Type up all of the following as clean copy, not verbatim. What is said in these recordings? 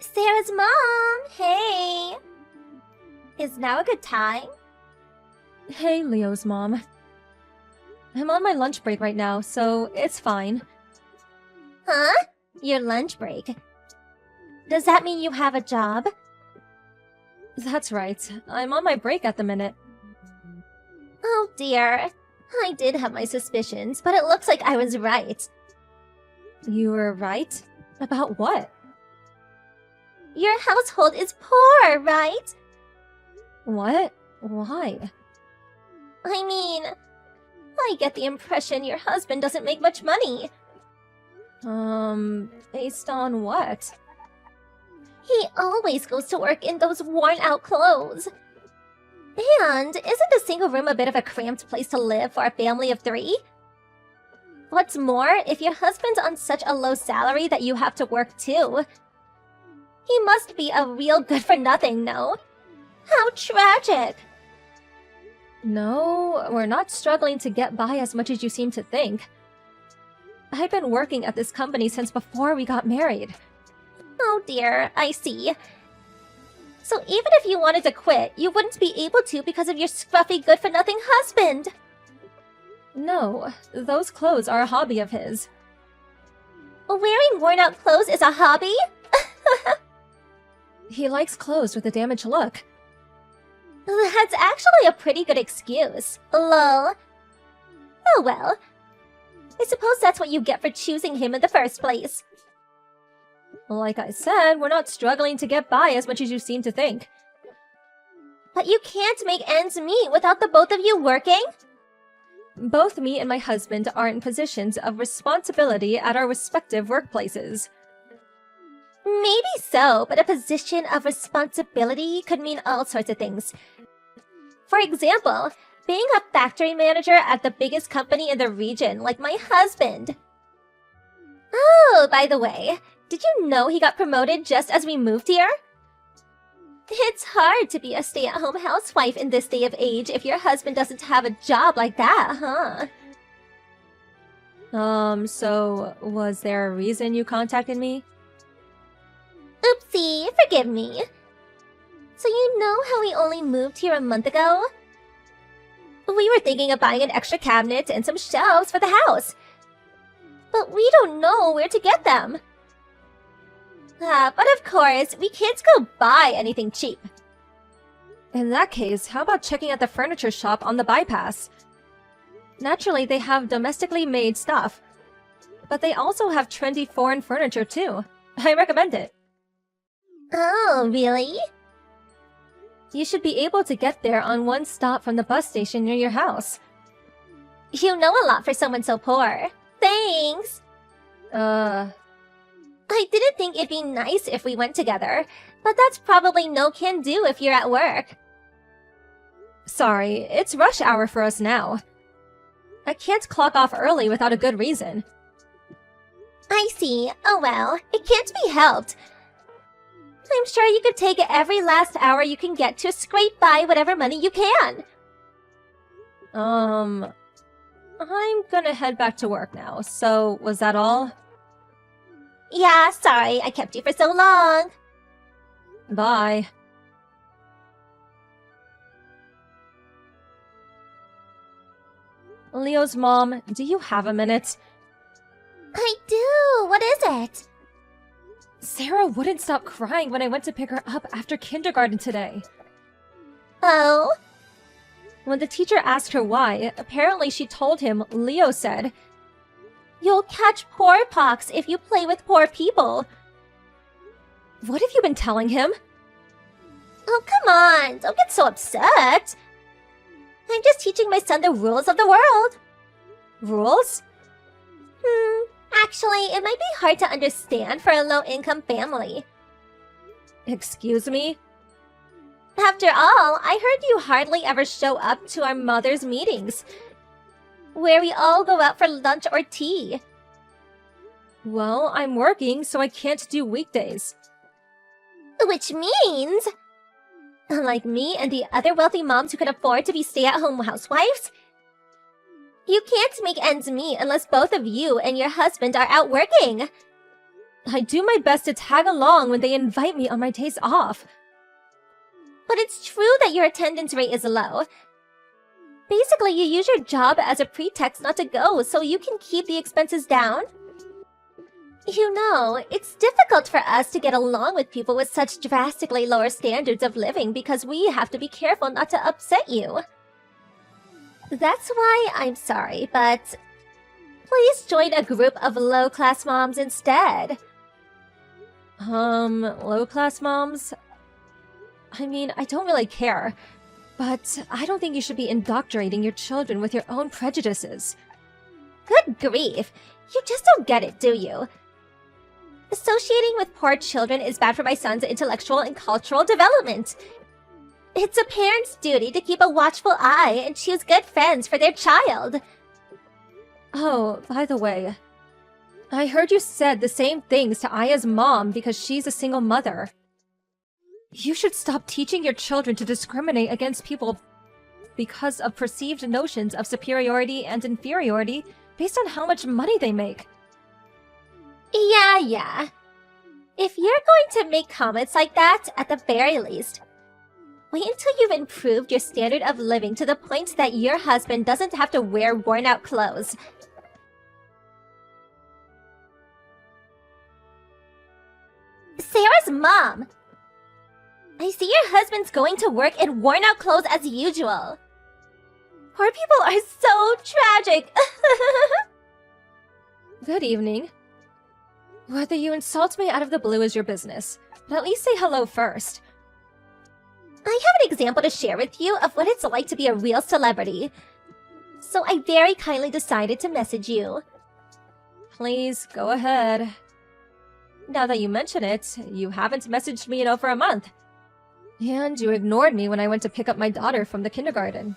Sarah's mom! Hey! Is now a good time? Hey, Leo's mom. I'm on my lunch break right now, so it's fine. Huh? Your lunch break? Does that mean you have a job? That's right. I'm on my break at the minute. Oh dear. I did have my suspicions, but it looks like I was right. You were right? About what? Your household is poor, right? What? Why? I mean, I get the impression your husband doesn't make much money. Based on what? He always goes to work in those worn-out clothes. And isn't a single room a bit of a cramped place to live for a family of 3? What's more, if your husband's on such a low salary that you have to work too, he must be a real good-for-nothing, no? How tragic! No, we're not struggling to get by as much as you seem to think. I've been working at this company since before we got married. Oh dear, I see. So even if you wanted to quit, you wouldn't be able to because of your scruffy good-for-nothing husband! No, those clothes are a hobby of his. Wearing worn-out clothes is a hobby? He likes clothes with a damaged look. That's actually a pretty good excuse. Lol. Oh well. I suppose that's what you get for choosing him in the first place. Like I said, we're not struggling to get by as much as you seem to think. But you can't make ends meet without the both of you working? Both me and my husband are in positions of responsibility at our respective workplaces. Maybe so, but a position of responsibility could mean all sorts of things. For example, being a factory manager at the biggest company in the region, like my husband. Oh, by the way, did you know he got promoted just as we moved here? It's hard to be a stay-at-home housewife in this day of age if your husband doesn't have a job like that, huh? So was there a reason you contacted me? Oopsie, forgive me. So you know how we only moved here a month ago? We were thinking of buying an extra cabinet and some shelves for the house. But we don't know where to get them. But of course, we can't go buy anything cheap. In that case, how about checking out the furniture shop on the bypass? Naturally, they have domestically made stuff. But they also have trendy foreign furniture too. I recommend it. Oh, really? You should be able to get there on one stop from the bus station near your house. You know a lot for someone so poor. Thanks! I didn't think it'd be nice if we went together, but that's probably no can do if you're at work. Sorry, it's rush hour for us now. I can't clock off early without a good reason. I see. Oh well, it can't be helped. I'm sure you could take every last hour you can get to scrape by whatever money you can. I'm gonna head back to work now, so was that all? Yeah, sorry, I kept you for so long. Bye. Leo's mom, do you have a minute? I do. What is it? Sarah wouldn't stop crying when I went to pick her up after kindergarten today. Oh? When the teacher asked her why, apparently she told him Leo said, You'll catch poor pox if you play with poor people. What have you been telling him? Oh, come on. Don't get so upset. I'm just teaching my son the rules of the world. Rules? Actually, it might be hard to understand for a low-income family. Excuse me? After all, I heard you hardly ever show up to our mother's meetings, where we all go out for lunch or tea. Well, I'm working, so I can't do weekdays. Which means, unlike me and the other wealthy moms who can afford to be stay-at-home housewives, you can't make ends meet unless both of you and your husband are out working. I do my best to tag along when they invite me on my days off. But it's true that your attendance rate is low. Basically, you use your job as a pretext not to go so you can keep the expenses down. You know, it's difficult for us to get along with people with such drastically lower standards of living because we have to be careful not to upset you. That's why I'm sorry, but please join a group of low-class moms instead. Low-class moms? I mean, I don't really care, but I don't think you should be indoctrinating your children with your own prejudices. Good grief, you just don't get it, do you? Associating with poor children is bad for my son's intellectual and cultural development. It's a parent's duty to keep a watchful eye and choose good friends for their child. Oh, by the way, I heard you said the same things to Aya's mom because she's a single mother. You should stop teaching your children to discriminate against people because of perceived notions of superiority and inferiority based on how much money they make. Yeah. If you're going to make comments like that, at the very least, wait until you've improved your standard of living to the point that your husband doesn't have to wear worn-out clothes. Sarah's mom! I see your husband's going to work in worn-out clothes as usual. Poor people are so tragic! Good evening. Whether you insult me out of the blue is your business, but at least say hello first. I have an example to share with you of what it's like to be a real celebrity. So I very kindly decided to message you. Please, go ahead. Now that you mention it, you haven't messaged me in over a month. And you ignored me when I went to pick up my daughter from the kindergarten.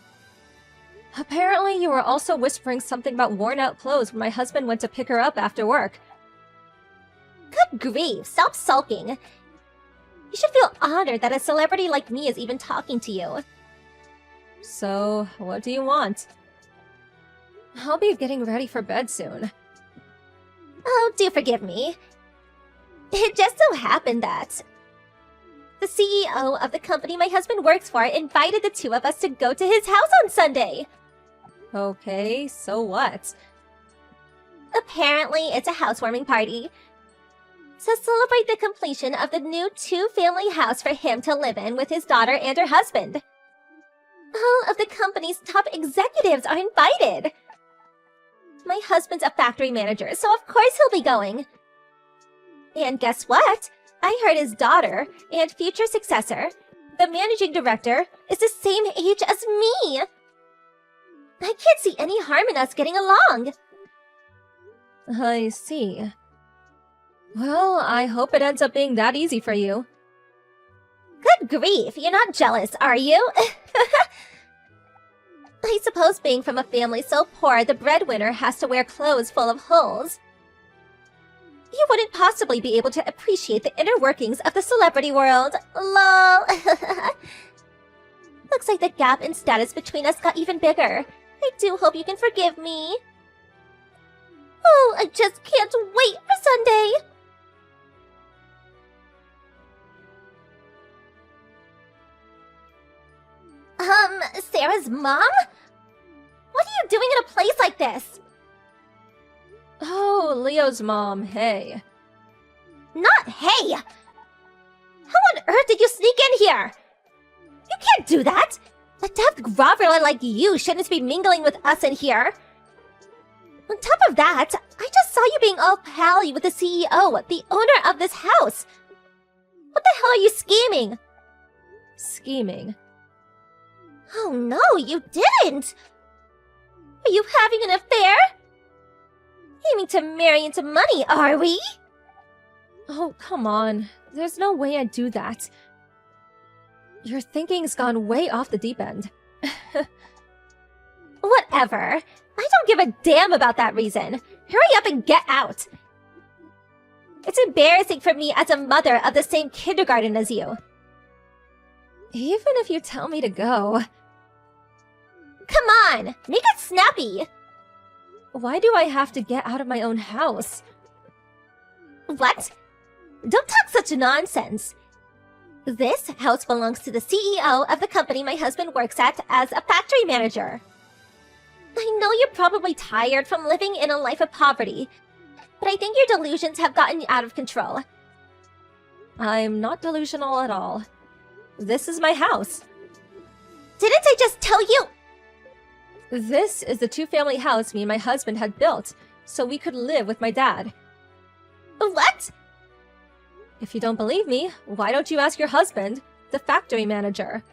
Apparently, you were also whispering something about worn-out clothes when my husband went to pick her up after work. Good grief, stop sulking. You should feel honored that a celebrity like me is even talking to you. So, what do you want? I'll be getting ready for bed soon. Oh, do forgive me. It just so happened that the CEO of the company my husband works for invited the two of us to go to his house on Sunday. Okay, so what? Apparently, it's a housewarming party to celebrate the completion of the new two-family house for him to live in with his daughter and her husband. All of the company's top executives are invited. My husband's a factory manager, so of course he'll be going. And guess what? I heard his daughter and future successor, the managing director, is the same age as me. I can't see any harm in us getting along. I see. Well, I hope it ends up being that easy for you. Good grief, you're not jealous, are you? I suppose being from a family so poor the breadwinner has to wear clothes full of holes. You wouldn't possibly be able to appreciate the inner workings of the celebrity world. Lol. Looks like the gap in status between us got even bigger. I do hope you can forgive me. Oh, I just can't wait for Sunday. Sarah's mom? What are you doing in a place like this? Oh, Leo's mom, hey. Not hey! How on earth did you sneak in here? You can't do that! A daft groveler like you shouldn't be mingling with us in here. On top of that, I just saw you being all pally with the CEO, the owner of this house. What the hell are you scheming? Scheming? Oh no, you didn't! Are you having an affair? Aiming to marry into money, are we? Oh, come on. There's no way I'd do that. Your thinking's gone way off the deep end. Whatever. I don't give a damn about that reason. Hurry up and get out. It's embarrassing for me as a mother of the same kindergarten as you. Even if you tell me to go. Come on, make it snappy. Why do I have to get out of my own house? What? Don't talk such nonsense. This house belongs to the CEO of the company my husband works at as a factory manager. I know you're probably tired from living in a life of poverty, but I think your delusions have gotten out of control. I'm not delusional at all. This is my house. Didn't I just tell you? This is the two-family house me and my husband had built, so we could live with my dad. What? If you don't believe me, why don't you ask your husband, the factory manager?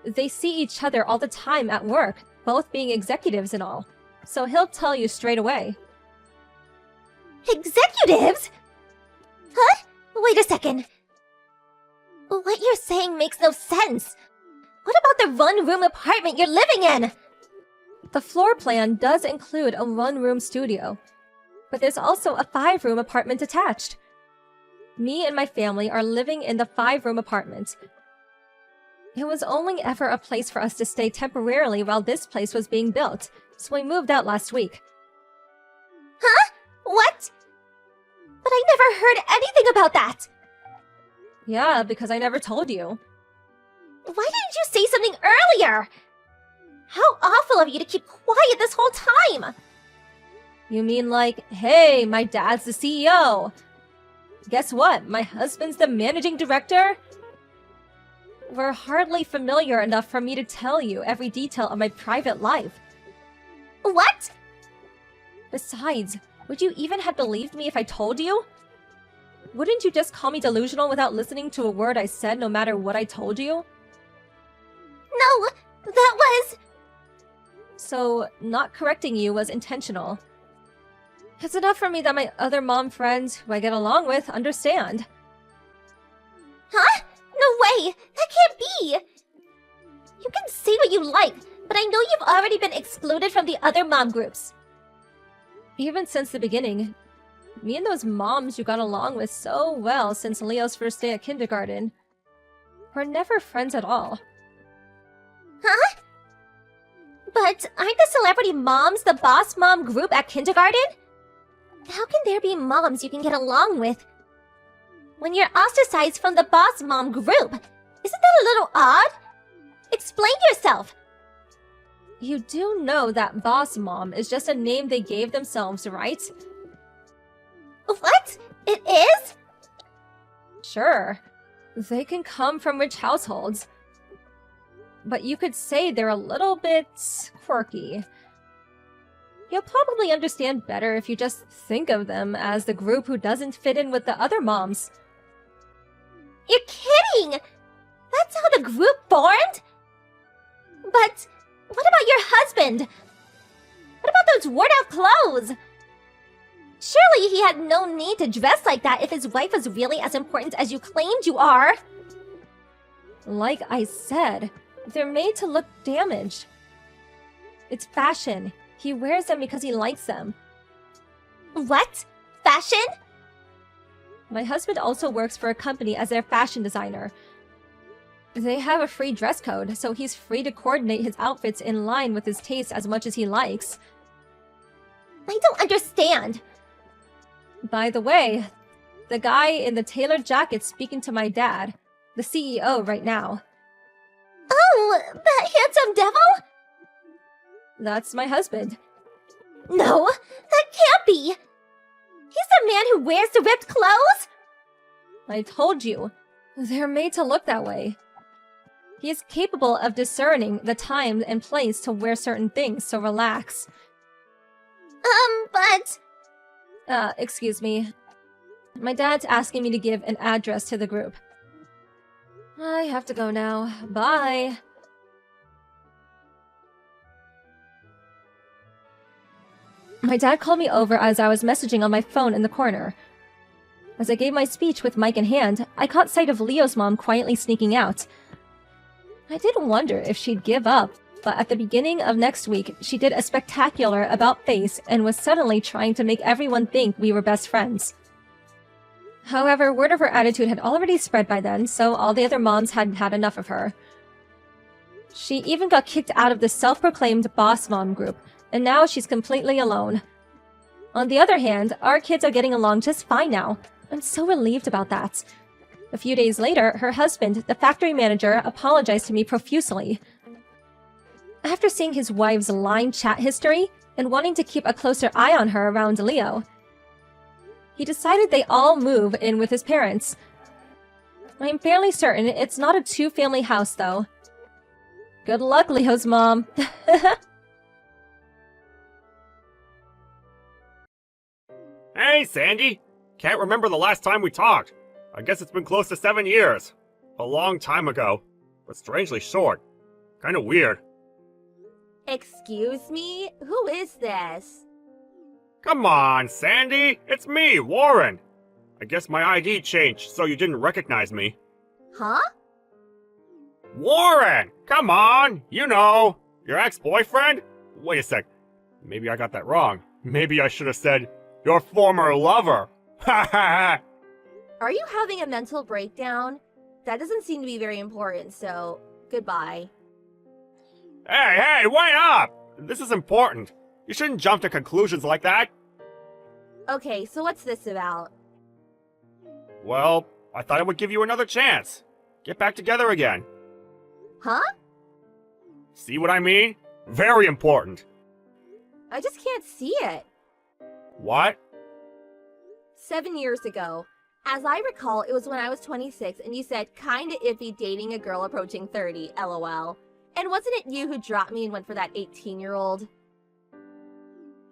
They see each other all the time at work, both being executives and all, so he'll tell you straight away. Executives? Huh? Wait a second. What you're saying makes no sense. What about the one-room apartment you're living in? The floor plan does include a one-room studio, but there's also a 5-room apartment attached. Me and my family are living in the 5-room apartment. It was only ever a place for us to stay temporarily while this place was being built, so we moved out last week. Huh? What? But I never heard anything about that! Yeah, because I never told you. Why didn't you say something earlier? How awful of you to keep quiet this whole time! You mean like, hey, my dad's the CEO. Guess what? My husband's the managing director? We're hardly familiar enough for me to tell you every detail of my private life. What? Besides, would you even have believed me if I told you? Wouldn't you just call me delusional without listening to a word I said no matter what I told you? No, that was... So, not correcting you was intentional. It's enough for me that my other mom friends who I get along with understand. Huh? No way! That can't be! You can say what you like, but I know you've already been excluded from the other mom groups. Even since the beginning, me and those moms you got along with so well since Leo's first day at kindergarten were never friends at all. Huh? But aren't the celebrity moms the boss mom group at kindergarten? How can there be moms you can get along with when you're ostracized from the boss mom group? Isn't that a little odd? Explain yourself! You do know that boss mom is just a name they gave themselves, right? What? It is? Sure. They can come from rich households. But you could say they're a little bit quirky. You'll probably understand better if you just think of them as the group who doesn't fit in with the other moms. You're kidding! That's how the group formed? But what about your husband? What about those worn-out clothes? Surely he had no need to dress like that if his wife was really as important as you claimed you are. Like I said, they're made to look damaged. It's fashion. He wears them because he likes them. What? Fashion? My husband also works for a company as their fashion designer. They have a free dress code, so he's free to coordinate his outfits in line with his taste as much as he likes. I don't understand. By the way, the guy in the tailored jacket's speaking to my dad, the CEO right now. Oh, that handsome devil? That's my husband. No, that can't be. He's the man who wears the ripped clothes? I told you, they're made to look that way. He is capable of discerning the time and place to wear certain things, so relax. But... Excuse me. My dad's asking me to give an address to the group. I have to go now. Bye. My dad called me over as I was messaging on my phone in the corner. As I gave my speech with mic in hand, I caught sight of Leo's mom quietly sneaking out. I did wonder if she'd give up, but at the beginning of next week, she did a spectacular about-face and was suddenly trying to make everyone think we were best friends. However, word of her attitude had already spread by then, so all the other moms had had enough of her. She even got kicked out of the self-proclaimed boss mom group, and now she's completely alone. On the other hand, our kids are getting along just fine now. I'm so relieved about that. A few days later, her husband, the factory manager, apologized to me profusely. After seeing his wife's line chat history and wanting to keep a closer eye on her around Leo, he decided they all move in with his parents. I'm fairly certain it's not a two-family house, though. Good luck, Leo's mom. Hey, Sandy! Can't remember the last time we talked. I guess it's been close to 7 years. A long time ago, but strangely short. Kinda weird. Excuse me? Who is this? Come on, Sandy! It's me, Warren! I guess my ID changed so you didn't recognize me. Huh? Warren! Come on! You know! Your ex-boyfriend? Wait a sec. Maybe I got that wrong. Maybe I should have said, your former lover! Ha ha ha! Are you having a mental breakdown? That doesn't seem to be very important, so goodbye. Hey, wait up! This is important. You shouldn't jump to conclusions like that. Okay, so what's this about? Well, I thought I would give you another chance. Get back together again. Huh? See what I mean? Very important. I just can't see it. What? 7 years ago. As I recall, it was when I was 26 and you said kinda iffy dating a girl approaching 30, lol. And wasn't it you who dropped me and went for that 18-year-old?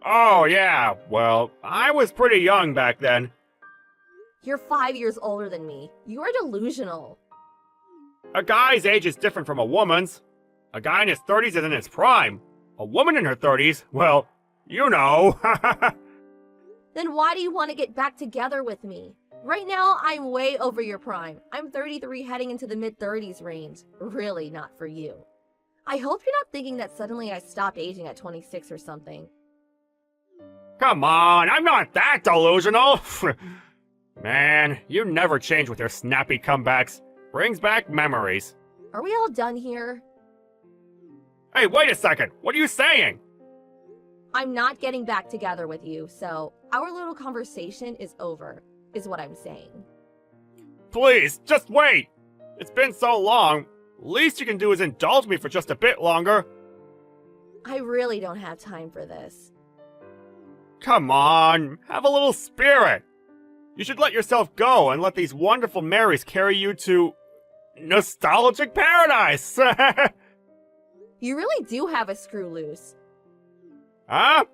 Oh, yeah. Well, I was pretty young back then. You're 5 years older than me. You are delusional. A guy's age is different from a woman's. A guy in his 30s is in his prime. A woman in her 30s, well, you know. Then why do you want to get back together with me? Right now, I'm way over your prime. I'm 33 heading into the mid-30s range. Really not for you. I hope you're not thinking that suddenly I stopped aging at 26 or something. Come on, I'm not that delusional. Man, you never change with your snappy comebacks. Brings back memories. Are we all done here? Hey, wait a second. What are you saying? I'm not getting back together with you, so our little conversation is over, is what I'm saying. Please, just wait. It's been so long. Least you can do is indulge me for just a bit longer. I really don't have time for this. Come on, have a little spirit. You should let yourself go and let these wonderful memories carry you to nostalgic paradise. You really do have a screw loose. Huh?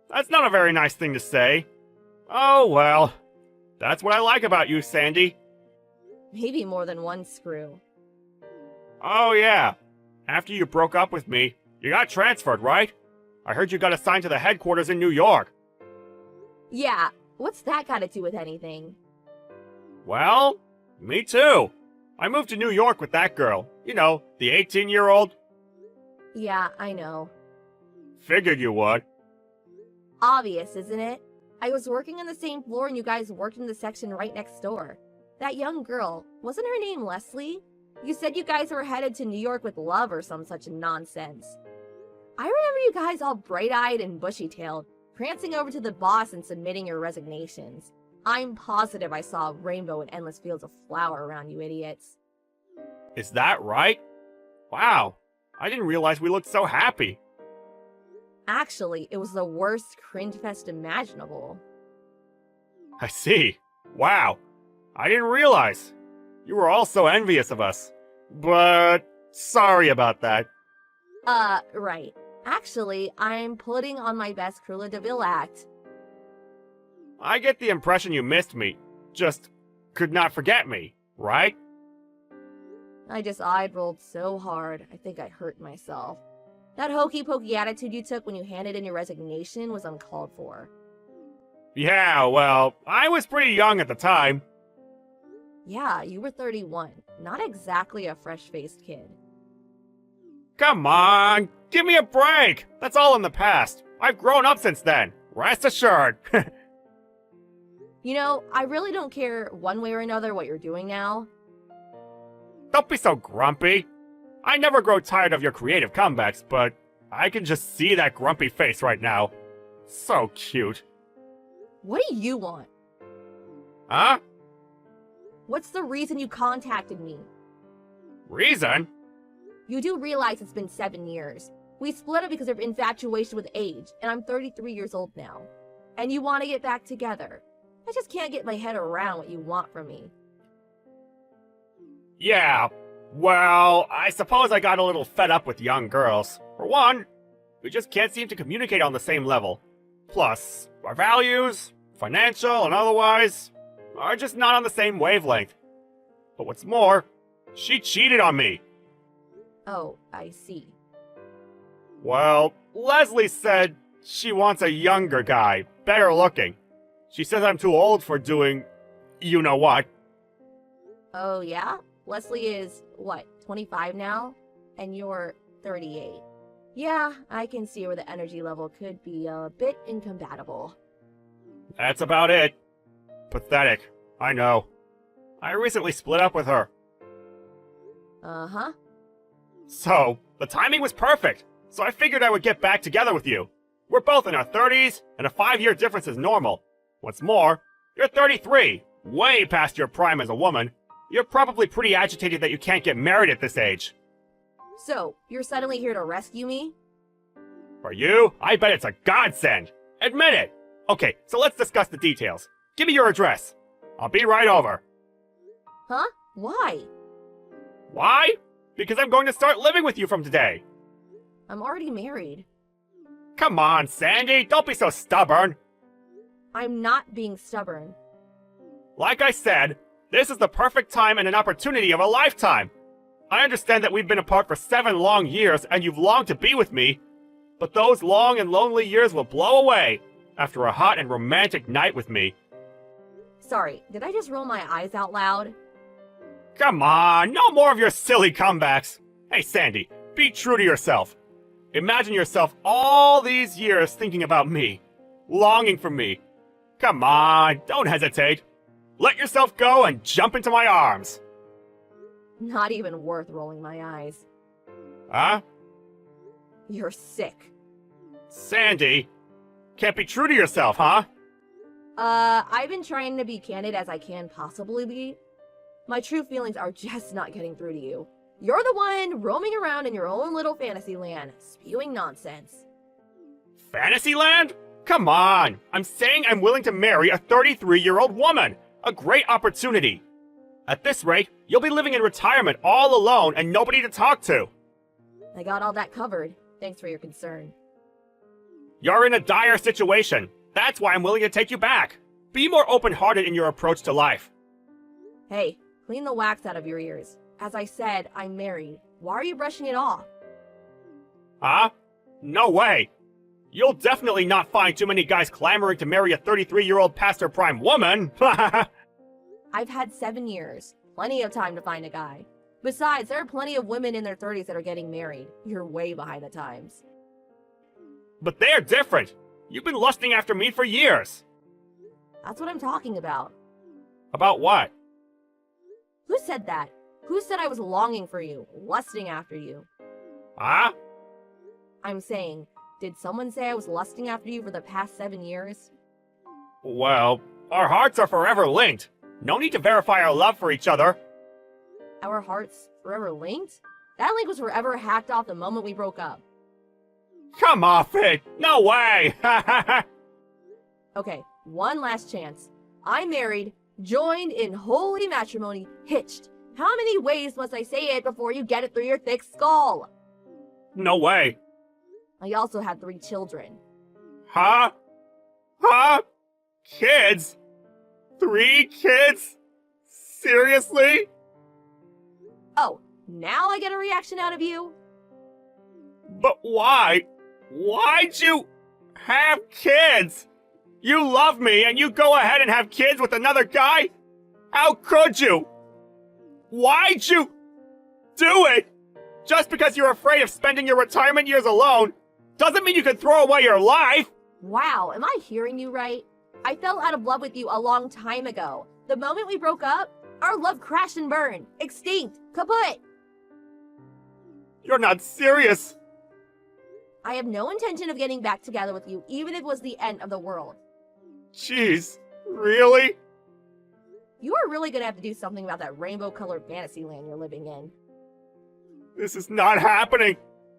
That's not a very nice thing to say. Oh well. That's what I like about you, Sandy. Maybe more than one screw. Oh yeah. After you broke up with me, you got transferred, right? I heard you got assigned to the headquarters in New York. Yeah, what's that got to do with anything? Well, me too. I moved to New York with that girl. You know, the 18-year-old. Yeah, I know. Figured you would. Obvious, isn't it? I was working on the same floor and you guys worked in the section right next door. That young girl, wasn't her name Leslie? You said you guys were headed to New York with love or some such nonsense. I remember you guys all bright-eyed and bushy-tailed, prancing over to the boss and submitting your resignations. I'm positive I saw a rainbow and endless fields of flower around you idiots. Is that right? Wow, I didn't realize we looked so happy. Actually, it was the worst cringe fest imaginable. I see. Wow, I didn't realize. You were all so envious of us. But sorry about that. Right. Actually, I'm putting on my best Cruella de Vil act. I get the impression you missed me. Just could not forget me, right? I just eye-rolled so hard, I think I hurt myself. That hokey-pokey attitude you took when you handed in your resignation was uncalled for. Yeah, well, I was pretty young at the time. Yeah, you were 31. Not exactly a fresh-faced kid. Come on, give me a break. That's all in the past. I've grown up since then. Rest assured. You know, I really don't care one way or another what you're doing now. Don't be so grumpy. I never grow tired of your creative comebacks, but I can just see that grumpy face right now. So cute. What do you want? Huh? What's the reason you contacted me? Reason? You do realize it's been 7 years. We split up because of infatuation with age, and I'm 33 years old now. And you want to get back together. I just can't get my head around what you want from me. Yeah, well, I suppose I got a little fed up with young girls. For one, we just can't seem to communicate on the same level. Plus, our values, financial and otherwise, are just not on the same wavelength. But what's more, she cheated on me. Oh, I see. Well, Leslie said she wants a younger guy, better looking. She says I'm too old for doing you know what. Oh, yeah? Leslie is, what, 25 now? And you're 38. Yeah, I can see where the energy level could be a bit incompatible. That's about it. Pathetic, I know. I recently split up with her. Uh-huh. So, the timing was perfect. So I figured I would get back together with you. We're both in our 30s, and a 5-year difference is normal. What's more, you're 33, way past your prime as a woman. You're probably pretty agitated that you can't get married at this age. So, you're suddenly here to rescue me? For you, I bet it's a godsend. Admit it. Okay, so let's discuss the details. Give me your address. I'll be right over. Huh? Why? Why? Because I'm going to start living with you from today. I'm already married. Come on, Sandy, don't be so stubborn. I'm not being stubborn. Like I said, this is the perfect time and an opportunity of a lifetime. I understand that we've been apart for 7 long years and you've longed to be with me, but those long and lonely years will blow away after a hot and romantic night with me. Sorry, did I just roll my eyes out loud? Come on, no more of your silly comebacks. Hey, Sandy, be true to yourself. Imagine yourself all these years thinking about me, longing for me. Come on, don't hesitate. Let yourself go and jump into my arms. Not even worth rolling my eyes. Huh? You're sick. Sandy, can't be true to yourself, huh? I've been trying to be candid as I can possibly be. My true feelings are just not getting through to you. You're the one roaming around in your own little fantasy land, spewing nonsense. Fantasyland? Come on! I'm saying I'm willing to marry a 33-year-old woman! A great opportunity! At this rate, you'll be living in retirement all alone and nobody to talk to! I got all that covered. Thanks for your concern. You're in a dire situation. That's why I'm willing to take you back. Be more open-hearted in your approach to life. Hey, clean the wax out of your ears. As I said, I'm married. Why are you brushing it off? Huh? No way! You'll definitely not find too many guys clamoring to marry a 33-year-old past her prime woman! I've had 7 years. Plenty of time to find a guy. Besides, there are plenty of women in their 30s that are getting married. You're way behind the times. But they're different! You've been lusting after me for years! That's what I'm talking about. About what? Who said that? Who said I was longing for you, lusting after you? Huh? I'm saying, did someone say I was lusting after you for the past 7 years? Well, our hearts are forever linked. No need to verify our love for each other. Our hearts forever linked? That link was forever hacked off the moment we broke up. Come off it! No way! Okay, one last chance. I'm married, joined in holy matrimony, hitched. How many ways must I say it before you get it through your thick skull? No way. I also had 3 children. Huh? Huh? Kids? 3 kids? Seriously? Oh, now I get a reaction out of you? But why? Why'd you have kids? You love me and you go ahead and have kids with another guy? How could you? Why'd you do it? Just because you're afraid of spending your retirement years alone doesn't mean you can throw away your life. Wow, am I hearing you right? I fell out of love with you a long time ago. The moment we broke up, our love crashed and burned. Extinct. Kaput. You're not serious. I have no intention of getting back together with you, even if it was the end of the world. Jeez, really? You are really gonna have to do something about that rainbow-colored fantasy land you're living in. This is not happening.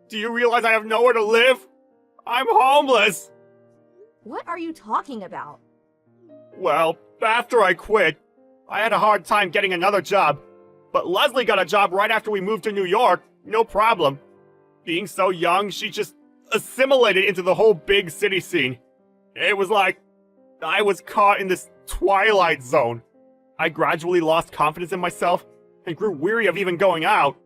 Do you realize I have nowhere to live? I'm homeless. What are you talking about? Well, after I quit, I had a hard time getting another job. But Leslie got a job right after we moved to New York, no problem. Being so young, she just assimilated into the whole big city scene. It was like I was caught in this twilight zone. I gradually lost confidence in myself and grew weary of even going out.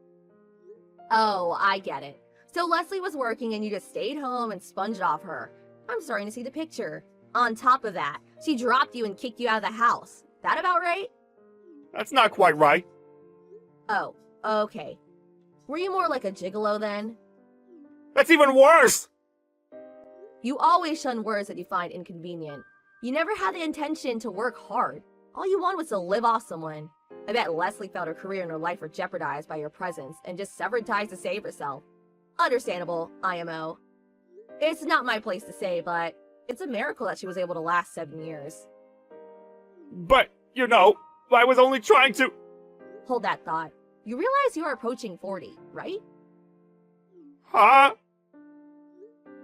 Oh, I get it. So Leslie was working and you just stayed home and sponged off her. I'm starting to see the picture. On top of that, she dropped you and kicked you out of the house. That about right? That's not quite right. Oh, okay. Were you more like a gigolo then? That's even worse! You always shun words that you find inconvenient. You never had the intention to work hard. All you wanted was to live off someone. I bet Leslie felt her career and her life were jeopardized by your presence and just severed ties to save herself. Understandable, IMO. It's not my place to say, but it's a miracle that she was able to last 7 years. But, you know, I was only trying to... Hold that thought. You realize you are approaching 40, right? Huh?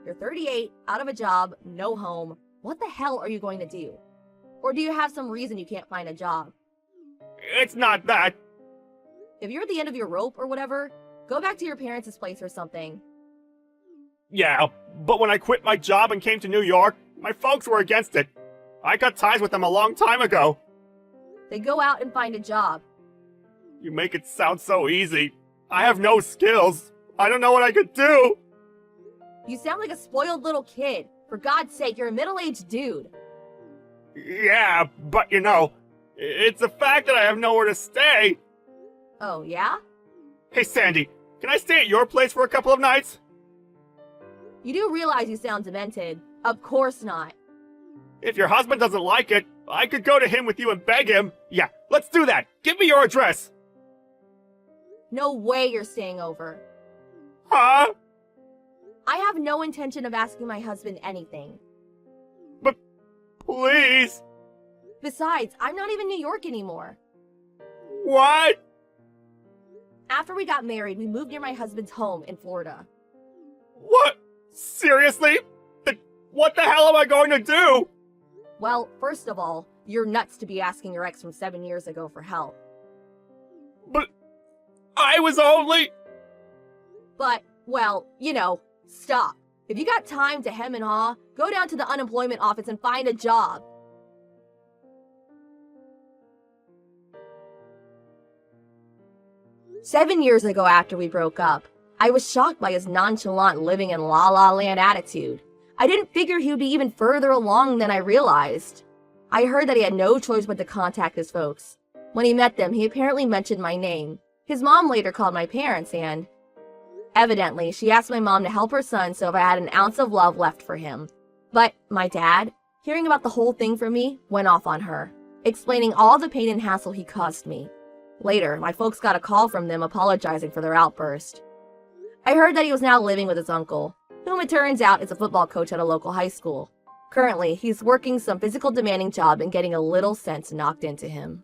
You're 38, out of a job, no home. What the hell are you going to do? Or do you have some reason you can't find a job? It's not that. If you're at the end of your rope or whatever, go back to your parents' place or something. Yeah, but when I quit my job and came to New York, my folks were against it. I cut ties with them a long time ago. Then go out and find a job. You make it sound so easy. I have no skills. I don't know what I could do. You sound like a spoiled little kid. For God's sake, you're a middle-aged dude. Yeah, but you know, it's a fact that I have nowhere to stay. Oh, yeah? Hey, Sandy, can I stay at your place for a couple of nights? You do realize you sound demented. Of course not. If your husband doesn't like it, I could go to him with you and beg him. Yeah, let's do that. Give me your address. No way you're staying over. Huh? I have no intention of asking my husband anything. But please. Besides, I'm not even in New York anymore. What? After we got married, we moved near my husband's home in Florida. What? Seriously? What the hell am I going to do? Well, first of all, you're nuts to be asking your ex from 7 years ago for help. But I was only... But, well, you know, stop. If you got time to hem and haw, go down to the unemployment office and find a job. "7 years ago after we broke up, I was shocked by his nonchalant living in La La Land attitude. I didn't figure he would be even further along than I realized. I heard that he had no choice but to contact his folks. When he met them, he apparently mentioned my name. His mom later called my parents and... Evidently, she asked my mom to help her son so if I had an ounce of love left for him. But my dad, hearing about the whole thing from me, went off on her, explaining all the pain and hassle he caused me. Later, my folks got a call from them apologizing for their outburst. I heard that he was now living with his uncle, whom it turns out is a football coach at a local high school. Currently, he's working some physical demanding job and getting a little sense knocked into him.